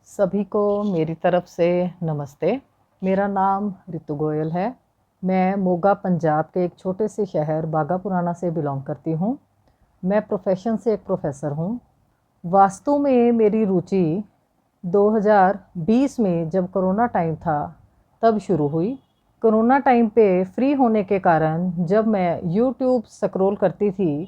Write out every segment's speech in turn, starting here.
सभी को मेरी तरफ से नमस्ते। मेरा नाम रितु गोयल है। मैं मोगा पंजाब के एक छोटे से शहर बागा पुराना से बिलोंग करती हूँ। मैं प्रोफेशन से एक प्रोफेसर हूँ। वास्तु में मेरी रुचि 2020 में जब कोरोना टाइम था तब शुरू हुई। कोरोना टाइम पे फ्री होने के कारण जब मैं यूट्यूब स्क्रॉल करती थी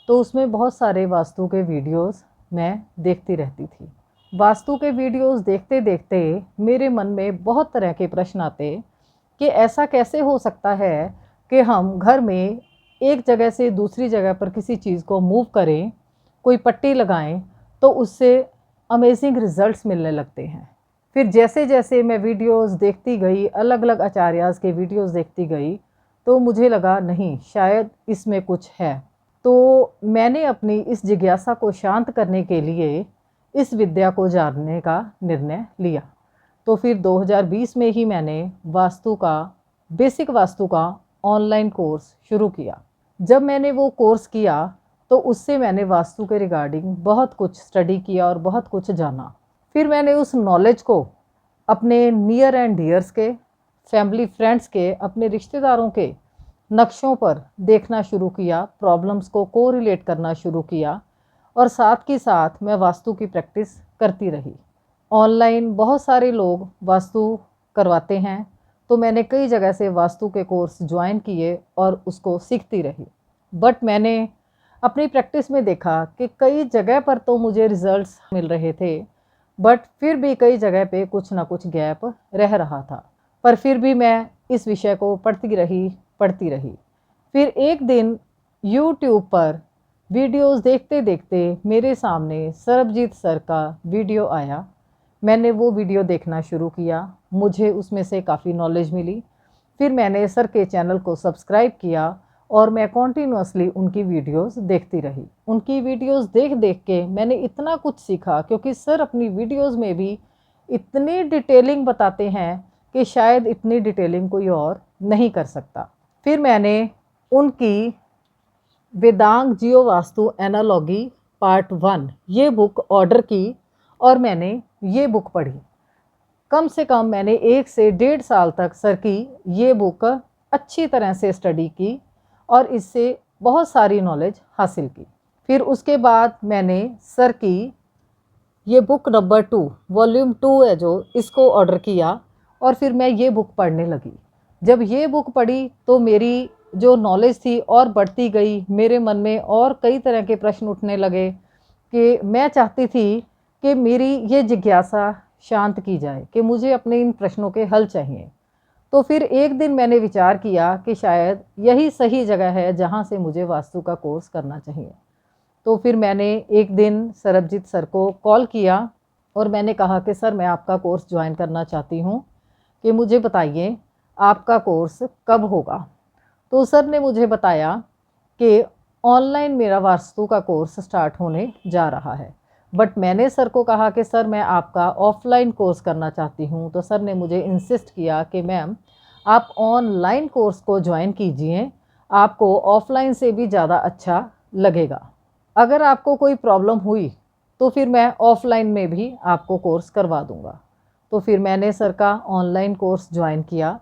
तो उसमें बहुत सारे वास्तु के वीडियोस मैं देखती रहती थी। वास्तु के वीडियोस देखते देखते मेरे मन में बहुत तरह के प्रश्न आते कि ऐसा कैसे हो सकता है कि हम घर में एक जगह से दूसरी जगह पर किसी चीज़ को मूव करें, कोई पट्टी लगाएं तो उससे अमेजिंग रिजल्ट्स मिलने लगते हैं। फिर जैसे जैसे मैं वीडियोस देखती गई, अलग अलग आचार्यास के वीडियोस देखती गई, तो मुझे लगा नहीं, शायद इसमें कुछ है। तो मैंने अपनी इस जिज्ञासा को शांत करने के लिए इस विद्या को जानने का निर्णय लिया। तो फिर 2020 में ही मैंने बेसिक वास्तु का ऑनलाइन कोर्स शुरू किया। जब मैंने वो कोर्स किया तो उससे मैंने वास्तु के रिगार्डिंग बहुत कुछ स्टडी किया और बहुत कुछ जाना। फिर मैंने उस नॉलेज को अपने नियर एंड डियर्स के, फैमिली फ्रेंड्स के, अपने रिश्तेदारों के नक्शों पर देखना शुरू किया, प्रॉब्लम्स को कोरिलेट करना शुरू किया और साथ ही साथ मैं वास्तु की प्रैक्टिस करती रही। ऑनलाइन बहुत सारे लोग वास्तु करवाते हैं, तो मैंने कई जगह से वास्तु के कोर्स ज्वाइन किए और उसको सीखती रही। बट मैंने अपनी प्रैक्टिस में देखा कि कई जगह पर तो मुझे रिजल्ट्स मिल रहे थे, बट फिर भी कई जगह पे कुछ ना कुछ गैप रह रहा था। पर फिर भी मैं इस विषय को पढ़ती रही। फिर एक दिन यूट्यूब पर वीडियोस देखते देखते मेरे सामने सरबजीत सर का वीडियो आया। मैंने वो वीडियो देखना शुरू किया, मुझे उसमें से काफ़ी नॉलेज मिली। फिर मैंने सर के चैनल को सब्सक्राइब किया और मैं कॉन्टीन्यूअसली उनकी वीडियोस देखती रही। उनकी वीडियोस देख देख के मैंने इतना कुछ सीखा, क्योंकि सर अपनी वीडियोस में भी इतनी डिटेलिंग बताते हैं कि शायद इतनी डिटेलिंग कोई और नहीं कर सकता। फिर मैंने उनकी वेदांग जियो वास्तु एनालॉगी पार्ट 1 ये बुक ऑर्डर की और मैंने ये बुक पढ़ी। कम से कम मैंने 1 से 1.5 साल तक सर की ये बुक अच्छी तरह से स्टडी की और इससे बहुत सारी नॉलेज हासिल की। फिर उसके बाद मैंने सर की ये बुक नंबर 2 वॉल्यूम 2 है जो, इसको ऑर्डर किया और फिर मैं ये बुक पढ़ने लगी। जब ये बुक पढ़ी तो मेरी जो नॉलेज थी और बढ़ती गई। मेरे मन में और कई तरह के प्रश्न उठने लगे कि मैं चाहती थी कि मेरी ये जिज्ञासा शांत की जाए कि मुझे अपने इन प्रश्नों के हल चाहिए। तो फिर एक दिन मैंने विचार किया कि शायद यही सही जगह है जहाँ से मुझे वास्तु का कोर्स करना चाहिए। तो फिर मैंने एक दिन सरबजीत सर को कॉल किया और मैंने कहा कि सर, मैं आपका कोर्स ज्वाइन करना चाहती हूँ, कि मुझे बताइए आपका कोर्स कब होगा। तो सर ने मुझे बताया कि ऑनलाइन मेरा वास्तु का कोर्स स्टार्ट होने जा रहा है। बट मैंने सर को कहा कि सर, मैं आपका ऑफलाइन कोर्स करना चाहती हूँ। तो सर ने मुझे इंसिस्ट किया कि मैम, आप ऑनलाइन कोर्स को ज्वाइन कीजिए, आपको ऑफलाइन से भी ज़्यादा अच्छा लगेगा। अगर आपको कोई प्रॉब्लम हुई तो फिर मैं ऑफलाइन में भी आपको कोर्स करवा दूँगा। तो फिर मैंने सर का ऑनलाइन कोर्स ज्वाइन किया।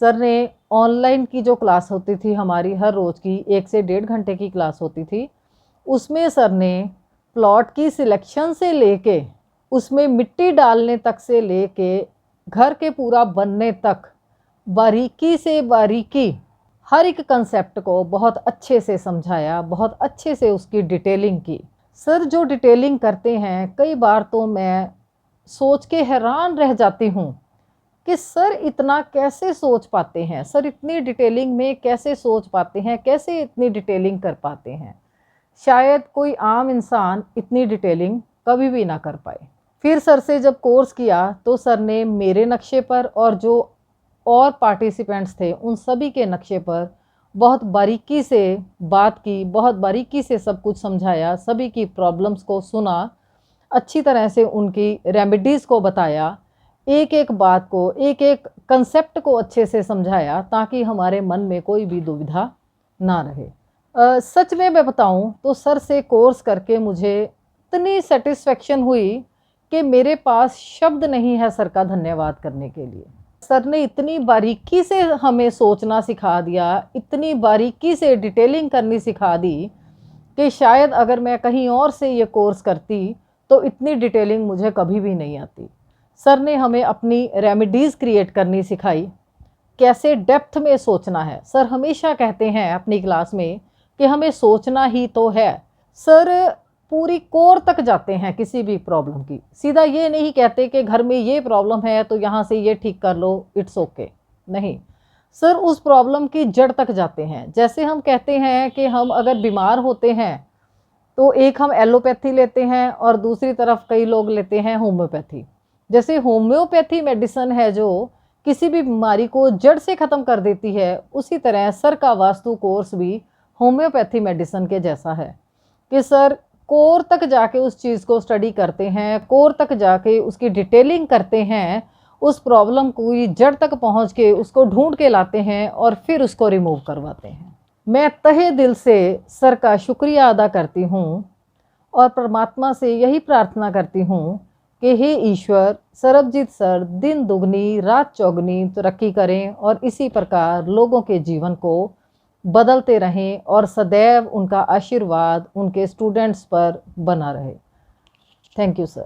सर ने ऑनलाइन की जो क्लास होती थी हमारी, हर रोज़ की 1 से 1.5 घंटे की क्लास होती थी, उसमें सर ने प्लॉट की सिलेक्शन से लेके उसमें मिट्टी डालने तक से लेके घर के पूरा बनने तक बारीकी से बारीकी हर एक कंसेप्ट को बहुत अच्छे से समझाया, बहुत अच्छे से उसकी डिटेलिंग की। सर जो डिटेलिंग करते हैं, कई बार तो मैं सोच के हैरान रह जाती हूँ कि सर इतना कैसे सोच पाते हैं, सर इतनी डिटेलिंग में कैसे सोच पाते हैं, कैसे इतनी डिटेलिंग कर पाते हैं। शायद कोई आम इंसान इतनी डिटेलिंग कभी भी ना कर पाए। फिर सर से जब कोर्स किया तो सर ने मेरे नक्शे पर और जो और पार्टिसिपेंट्स थे उन सभी के नक्शे पर बहुत बारीकी से बात की, बहुत बारीकी से सब कुछ समझाया, सभी की प्रॉब्लम्स को सुना, अच्छी तरह से उनकी रेमेडीज़ को बताया, एक एक बात को, एक एक कंसेप्ट को अच्छे से समझाया, ताकि हमारे मन में कोई भी दुविधा ना रहे। सच में मैं बताऊं तो सर से कोर्स करके मुझे इतनी सेटिस्फेक्शन हुई कि मेरे पास शब्द नहीं है सर का धन्यवाद करने के लिए। सर ने इतनी बारीकी से हमें सोचना सिखा दिया, इतनी बारीकी से डिटेलिंग करनी सिखा दी कि शायद अगर मैं कहीं और से ये कोर्स करती तो इतनी डिटेलिंग मुझे कभी भी नहीं आती। सर ने हमें अपनी रेमेडीज़ क्रिएट करनी सिखाई, कैसे डेप्थ में सोचना है। सर हमेशा कहते हैं अपनी क्लास में कि हमें सोचना ही तो है। सर पूरी कोर तक जाते हैं किसी भी प्रॉब्लम की। सीधा ये नहीं कहते कि घर में ये प्रॉब्लम है तो यहाँ से ये ठीक कर लो, इट्स ओके, नहीं। सर उस प्रॉब्लम की जड़ तक जाते हैं। जैसे हम कहते हैं कि हम अगर बीमार होते हैं तो एक हम एलोपैथी लेते हैं और दूसरी तरफ कई लोग लेते हैं होम्योपैथी। जैसे होम्योपैथी मेडिसिन है जो किसी भी बीमारी को जड़ से ख़त्म कर देती है, उसी तरह सर का वास्तु कोर्स भी होम्योपैथी मेडिसिन के जैसा है कि सर कोर तक जाके उस चीज़ को स्टडी करते हैं, कोर तक जाके उसकी डिटेलिंग करते हैं, उस प्रॉब्लम को जड़ तक पहुंच के उसको ढूंढ के लाते हैं और फिर उसको रिमूव करवाते हैं। मैं तहे दिल से सर का शुक्रिया अदा करती हूँ और परमात्मा से यही प्रार्थना करती हूँ कि हे ईश्वर, सरबजीत सर दिन दुगनी रात चौगनी तरक्की करें और इसी प्रकार लोगों के जीवन को बदलते रहें और सदैव उनका आशीर्वाद उनके स्टूडेंट्स पर बना रहे। Thank you sir.